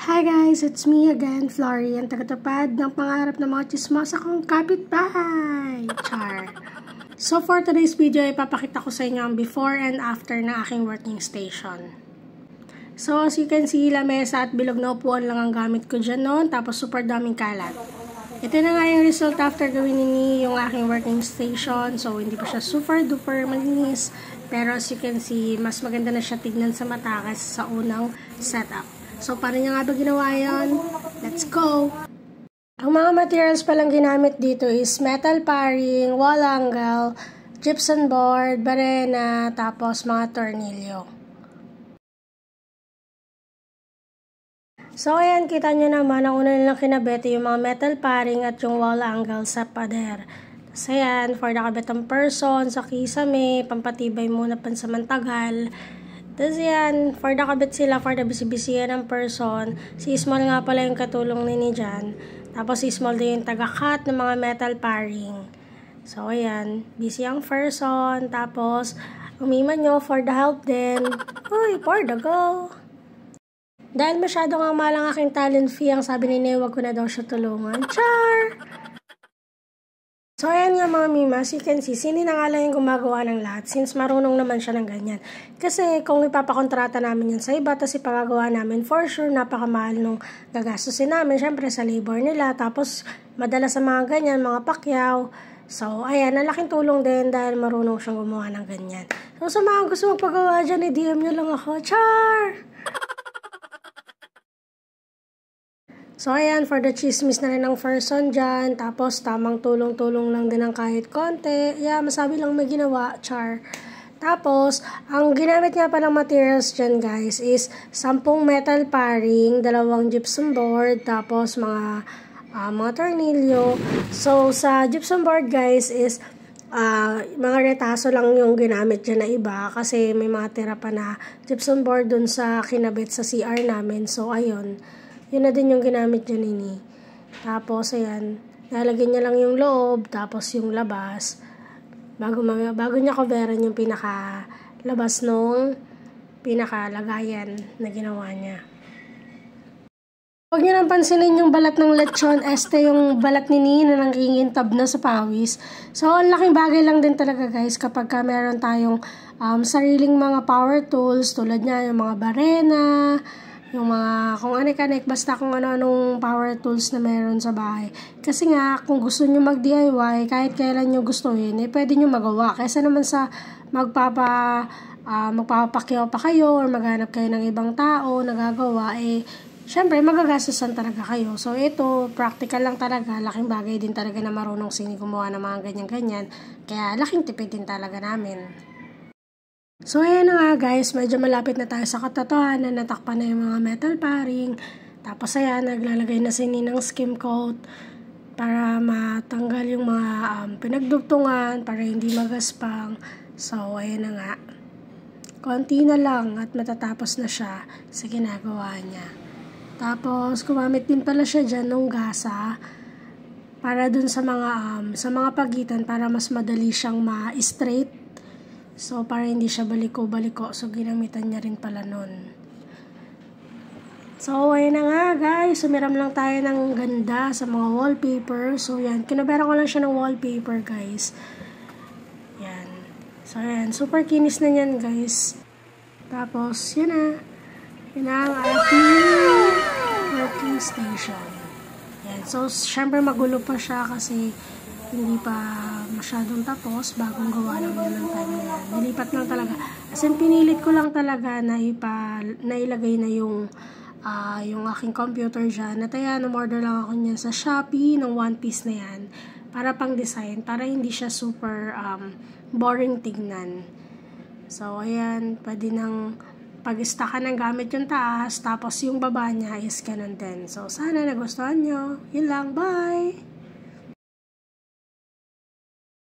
Hi guys, it's me again, Flory, ang tagatupad ng pangarap ng mga chismosa kong kapitbahay. Char. So for today's video, ipapakita ko sa inyo ang before and after ng aking working station. So as you can see, lamesa at bilog na upuan lang ang gamit ko dyan noon, tapos super daming kalat. Ito na nga yung result after gawin ni yung aking working station. So hindi pa siya super duper malinis, pero as you can see, mas maganda na siya tignan sa mata kaysa sa unang setup. So, paano niya nga ba ginawa yun? Let's go! Ang mga materials palang ginamit dito is metal paring, wall angle, gypsum board, barena, tapos mga tornilyo. So, ayan, kita nyo naman, ang una nilang kinabit yung mga metal paring at yung wall angle sa pader. So, ayan, for nakabitang person, sa kisame, pampatibay muna pansamantagal. Tapos yan, for nakabit sila, for the bisibisiyan ng person. Si Small nga pala yung katulong nini dyan. Tapos si Small din yung taga-cut ng mga metal paring. So ayan, busy ang person. Tapos, umiman nyo for the help din. Uy, for the go! Dahil masyado nga malang aking talent fee, ang sabi ni Nene, wag ko na daw siya tulungan. Char! So, ayan nga mga mima, as you can see, sini na nga lang yung gumagawa ng lahat since marunong naman siya ng ganyan. Kasi kung ipapakontrata namin yan sa iba, tapos ipagagawa namin, for sure, napakamahal nung gagastusin namin. Siyempre, sa labor nila, tapos madala sa mga ganyan, mga pakyaw. So, ayan, nalaking tulong din dahil marunong siyang gumawa ng ganyan. So, sa mga gusto magpagawa dyan, i-DM nyo lang ako. Char! So, ayan, for the chismis na rin ng person dyan. Tapos, tamang tulong-tulong lang din ng kahit konti. Yeah, masabi lang may ginawa, char. Tapos, ang ginamit nga palang materials dyan, guys, is 10 metal paring, 2 gypsum board, tapos mga tornilyo. So, sa gypsum board, guys, is mga retaso lang yung ginamit dyan na iba kasi may mga tira pa na gypsum board dun sa kinabit sa CR namin. So, ayun. Yun na din yung ginamit dyan ini. Tapos, ayan, lalagyan niya lang yung loob, tapos yung labas. Bago niya coveran yung pinaka-labas nung pinaka-lagayan na ginawa niya. Huwag niyo nang pansinin yung balat ng lechon, yung balat ni Nina nang kingintab na sa pawis. So, ang laking bagay lang din talaga guys kapag meron tayong sariling mga power tools, tulad niya yung mga barena, yung mga kung anik-anik, basta kung ano-anong power tools na meron sa bahay. Kasi nga, kung gusto nyo mag-DIY, kahit kailan nyo gustuhin, pwede nyo magawa. Kaysa naman sa magpapakyaw pa kayo or maghanap kayo ng ibang tao na gagawa, syempre, magagastusan talaga kayo. So, ito, practical lang talaga. Laking bagay din talaga na marunong sini gumawa ng mga ganyan-ganyan. Kaya, laking tipid din talaga namin. So, ayan na nga guys, medyo malapit na tayo sa katotohanan, natakpan na yung mga metal paring. Tapos ayan, naglalagay na si Ninang skim coat para matanggal yung mga pinagdugtungan, para hindi magaspang. So, ayan na nga. Konti na lang at matatapos na siya sa ginagawa niya. Tapos, gumamit din pala siya dyan ng gasa para dun sa mga pagitan para mas madali siyang ma-straight. So, para hindi siya baliko-baliko. So, ginamitan niya rin pala nun. So, ayun na nga guys. Sumiram lang tayo ng ganda sa mga wallpaper. So, yan. Kinaberan ko lang siya ng wallpaper guys. Yan. So, yan. Super kinis na yan guys. Tapos, yun na. Yun na ang ating working station. Yan. So, syempre magulo pa siya kasi hindi pa masyadong tapos, bagong gawa lang yun ng time na yan. Nilipat lang talaga. As in, pinilit ko lang talaga na ilagay na yung aking computer dyan. At ayan, umorder lang ako niyan sa Shopee ng one piece na yan. Para pang design, para hindi siya super boring tignan. So, ayan, pwede nang pag-stackan ng gamit yung taas, tapos yung baba niya is ganun din. So, sana nagustuhan nyo. Yun lang, bye!